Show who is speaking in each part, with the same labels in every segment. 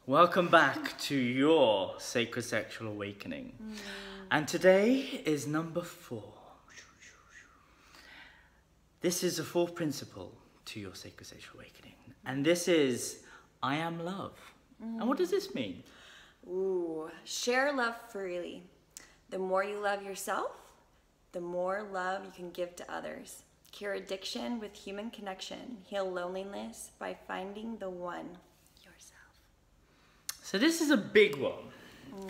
Speaker 1: Welcome back to your Sacred Sexual Awakening. And today is number 4. This is the 4th principle to your Sacred Sexual Awakening. And this is, I am love. And what does this mean?
Speaker 2: Share love freely. The more you love yourself, the more love you can give to others. Cure addiction with human connection. Heal loneliness by finding the one, yourself.
Speaker 1: So this is a big one.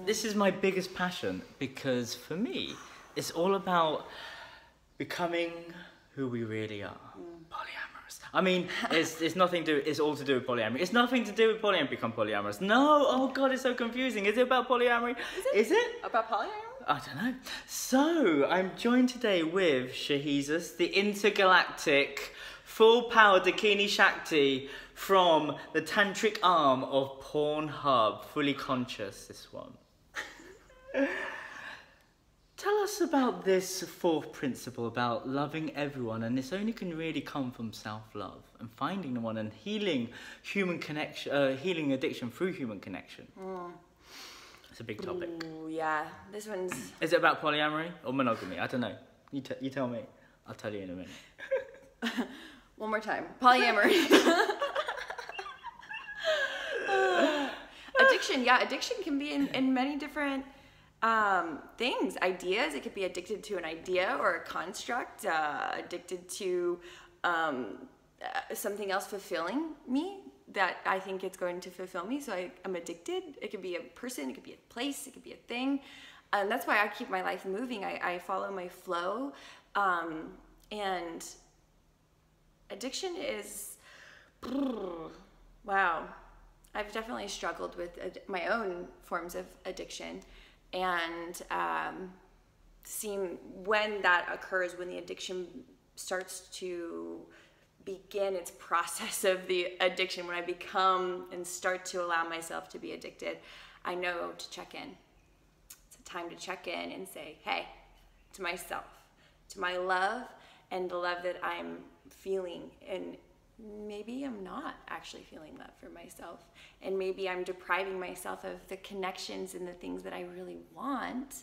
Speaker 1: This is my biggest passion because for me, it's all about becoming who we really are. Polyamorous. I mean, it's nothing to do, it's all to do with polyamory. It's nothing to do with polyamory, become polyamorous. No, oh God, it's so confusing. Is it about polyamory? Is it?
Speaker 2: About polyamory?
Speaker 1: I don't know. So, I'm joined today with Shesuz, the intergalactic, full-power Dakini Shakti from the tantric arm of Pornhub. Fully conscious, this one. Tell us about this 4th principle about loving everyone, and this only can really come from self-love and finding the one and healing human connection, healing addiction through human connection. It's a big topic.
Speaker 2: Ooh, yeah, this one's...
Speaker 1: Is it about polyamory or monogamy? I don't know. You tell me. I'll tell you in a minute.
Speaker 2: One more time. Polyamory. Addiction, yeah, addiction can be in many different things. Ideas, it could be addicted to an idea or a construct, addicted to something else fulfilling me that I think it's going to fulfill me, so I'm addicted. It could be a person, it could be a place, it could be a thing. And that's why I keep my life moving. I follow my flow. And addiction is, wow. I've definitely struggled with my own forms of addiction, and seeing when that occurs, when the addiction starts to begin its process of the addiction, when I become and start to allow myself to be addicted, I know to check in. It's a time to check in and say, hey, to myself, to my love and the love that I'm feeling, and maybe I'm not actually feeling love for myself, and maybe I'm depriving myself of the connections and the things that I really want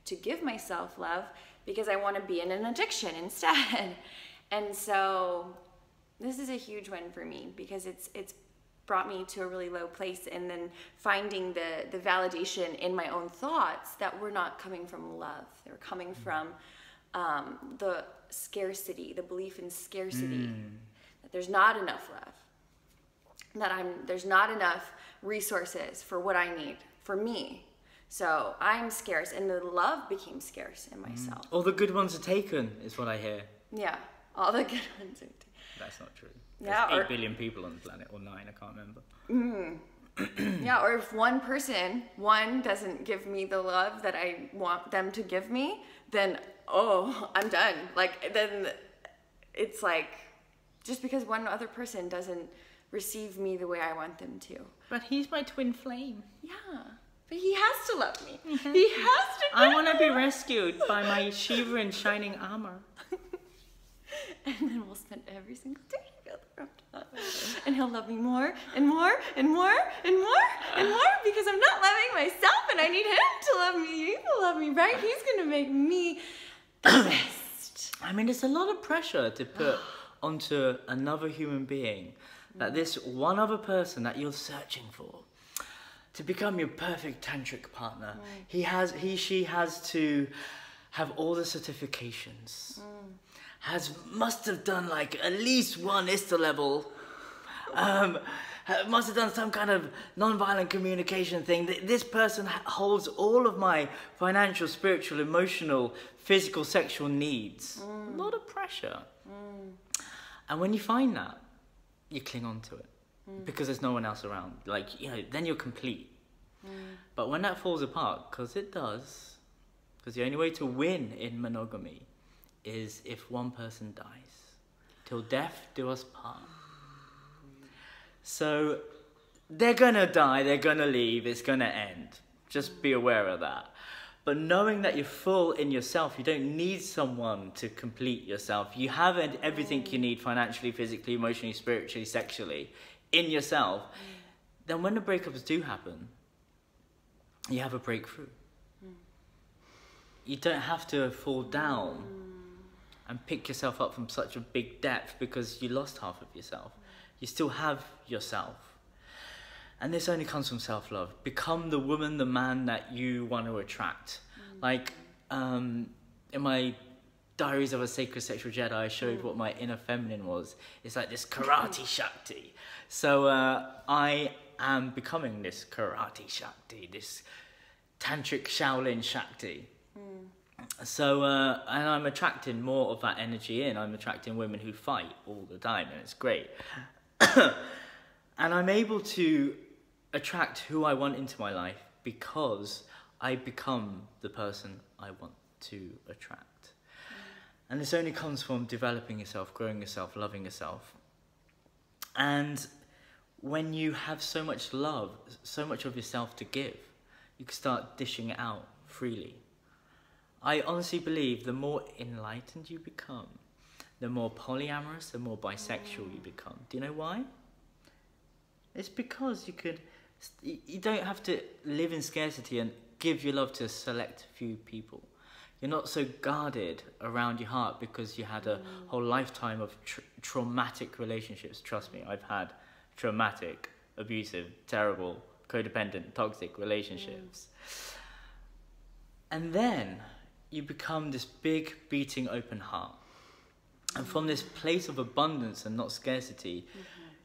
Speaker 2: to give myself love because I want to be in an addiction instead. And so this is a huge one for me because it's brought me to a really low place, and then finding the validation in my own thoughts that were not coming from love. They were coming from the scarcity, the belief in scarcity, that there's not enough love, that there's not enough resources for what I need, for me. So I'm scarce, and the love became scarce in myself.
Speaker 1: All the good ones are taken, is what I hear.
Speaker 2: Yeah, all the good ones are taken.
Speaker 1: That's not true.
Speaker 2: Yeah,
Speaker 1: There's 8 billion people on the planet, or 9, I can't remember.
Speaker 2: Yeah, or if one doesn't give me the love that I want them to give me, then, oh, I'm done. Like, then it's like, just because one other person doesn't receive me the way I want them to.
Speaker 1: But he's my twin flame.
Speaker 2: Yeah, but he has to love me. He has to.
Speaker 1: I want to be rescued by my Shiva in shining armor.
Speaker 2: And then we'll spend every single day together. And he'll love me more and more and more and more and more because I'm not loving myself, and I need him to love me. He will love me, right? He's going to make me the best.
Speaker 1: I mean, it's a lot of pressure to put onto another human being, that this one other person that you're searching for to become your perfect tantric partner, she has to have all the certifications, must have done like at least 1 ISTA level, must have done some kind of non-violent communication thing. This person holds all of my financial, spiritual, emotional, physical, sexual needs. A lot of pressure. And when you find that, you cling on to it because there's no one else around. Like, you know, then you're complete. But when that falls apart, because it does, because the only way to win in monogamy is if one person dies. Till death do us part. So they're gonna die, they're gonna leave, it's gonna end. Just be aware of that. But knowing that you're full in yourself, you don't need someone to complete yourself. You have everything you need financially, physically, emotionally, spiritually, sexually in yourself. then when the breakups do happen, you have a breakthrough. You don't have to fall down and pick yourself up from such a big depth because you lost half of yourself. You still have yourself. And this only comes from self-love. Become the woman, the man that you want to attract. Like, in my Diaries of a Sacred Sexual Jedi, I showed what my inner feminine was. It's like this karate Shakti. So I am becoming this karate Shakti, this tantric Shaolin Shakti. So, and I'm attracting more of that energy in. I'm attracting women who fight all the time, and it's great. And I'm able to attract who I want into my life because I become the person I want to attract. And this only comes from developing yourself, growing yourself, loving yourself. And when you have so much love, so much of yourself to give, you can start dishing it out freely. I honestly believe the more enlightened you become, the more polyamorous, the more bisexual you become. Do you know why? It's because you don't have to live in scarcity and give your love to a select few people. You're not so guarded around your heart because you had a whole lifetime of traumatic relationships. Trust me, I've had traumatic, abusive, terrible, codependent, toxic relationships. And then you become this big, beating, open heart. And from this place of abundance and not scarcity,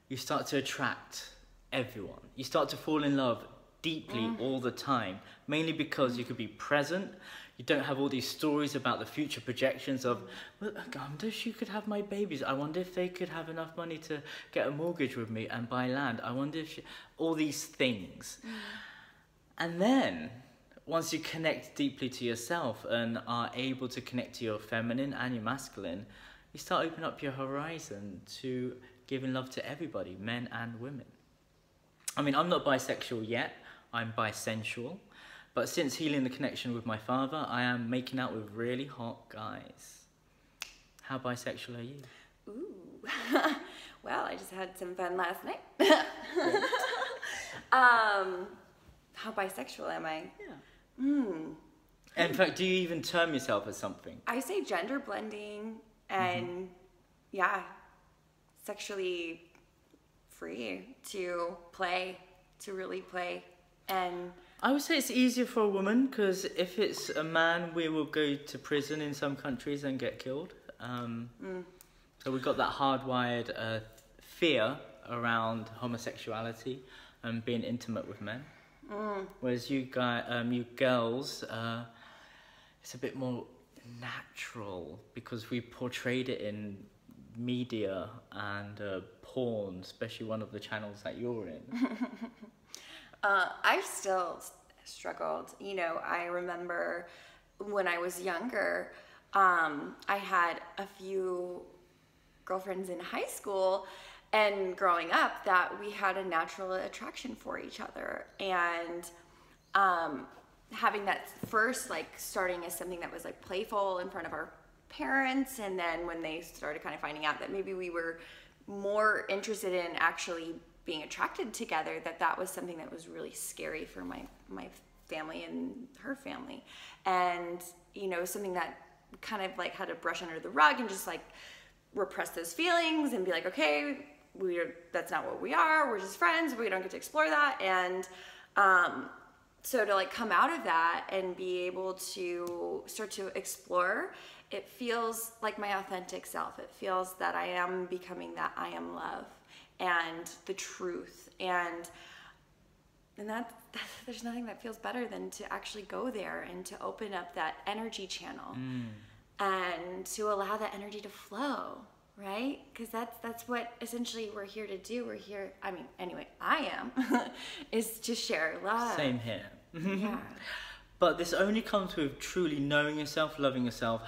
Speaker 1: you start to attract everyone. You start to fall in love deeply all the time, mainly because you could be present. You don't have all these stories about the future projections of, well, I wonder if she could have my babies. I wonder if they could have enough money to get a mortgage with me and buy land. I wonder if all these things. And then, once you connect deeply to yourself and are able to connect to your feminine and your masculine, you start opening up your horizon to giving love to everybody, men and women. I mean, I'm not bisexual yet. I'm bisensual. But since healing the connection with my father, I am making out with really hot guys. How bisexual are you?
Speaker 2: Ooh. Well, I just had some fun last night. How bisexual am I?
Speaker 1: Yeah. In fact, do you even term yourself as something?
Speaker 2: I say gender blending and, sexually free to play, to really play. And
Speaker 1: I would say it's easier for a woman because if it's a man, we will go to prison in some countries and get killed. So we've got that hardwired fear around homosexuality and being intimate with men. Whereas you girls, it's a bit more natural because we portrayed it in media and porn, especially one of the channels that you're in.
Speaker 2: I've still struggled. You know, I remember when I was younger, I had a few girlfriends in high school and growing up that we had a natural attraction for each other. And having that first, like, starting as something that was like playful in front of our parents, and then when they started kind of finding out that maybe we were more interested in actually being attracted together, that was something that was really scary for my family and her family. And, you know, something that kind of like had to brush under the rug and just like repress those feelings and be like, okay, that's not what we are. We're just friends. We don't get to explore that. And so to like come out of that and be able to start to explore, it feels like my authentic self. It feels that I am becoming that I am love and the truth. And that there's nothing that feels better than to actually go there and to open up that energy channel and to allow that energy to flow, right? Because that's what essentially we're here to do. We're here, I mean, anyway, I am, is to share love.
Speaker 1: Same here.
Speaker 2: Yeah.
Speaker 1: But this only comes with truly knowing yourself, loving yourself,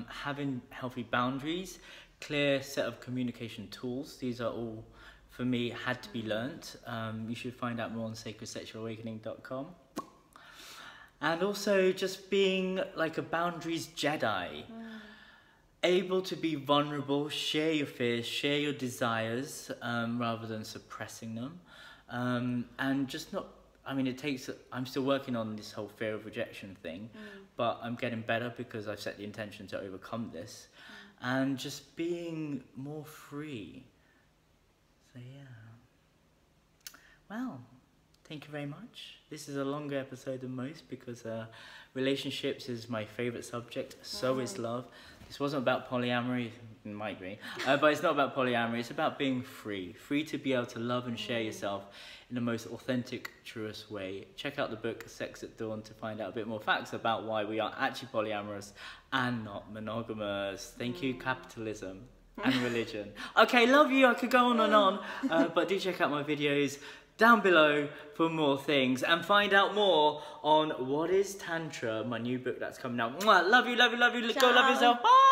Speaker 1: having healthy boundaries, clear set of communication tools. These are all, for me, had to be learnt. You should find out more on sacredsexualawakening.com. And also just being like a boundaries Jedi. Able to be vulnerable, share your fears, share your desires, rather than suppressing them. And just not, I mean, I'm still working on this whole fear of rejection thing, but I'm getting better because I've set the intention to overcome this, and just being more free. So yeah. Well, thank you very much. This is a longer episode than most because relationships is my favourite subject. So is love. This wasn't about polyamory. It might be. But it's not about polyamory. It's about being free. Free to be able to love and share yourself in the most authentic, truest way. Check out the book Sex at Dawn to find out a bit more facts about why we are actually polyamorous and not monogamous. Thank you, capitalism and religion. Okay, love you. I could go on and on. But do check out my videos down below for more things and find out more on What is Tantra, my new book that's coming out. Mwah, love you, love you, love you. Go love yourself. Bye.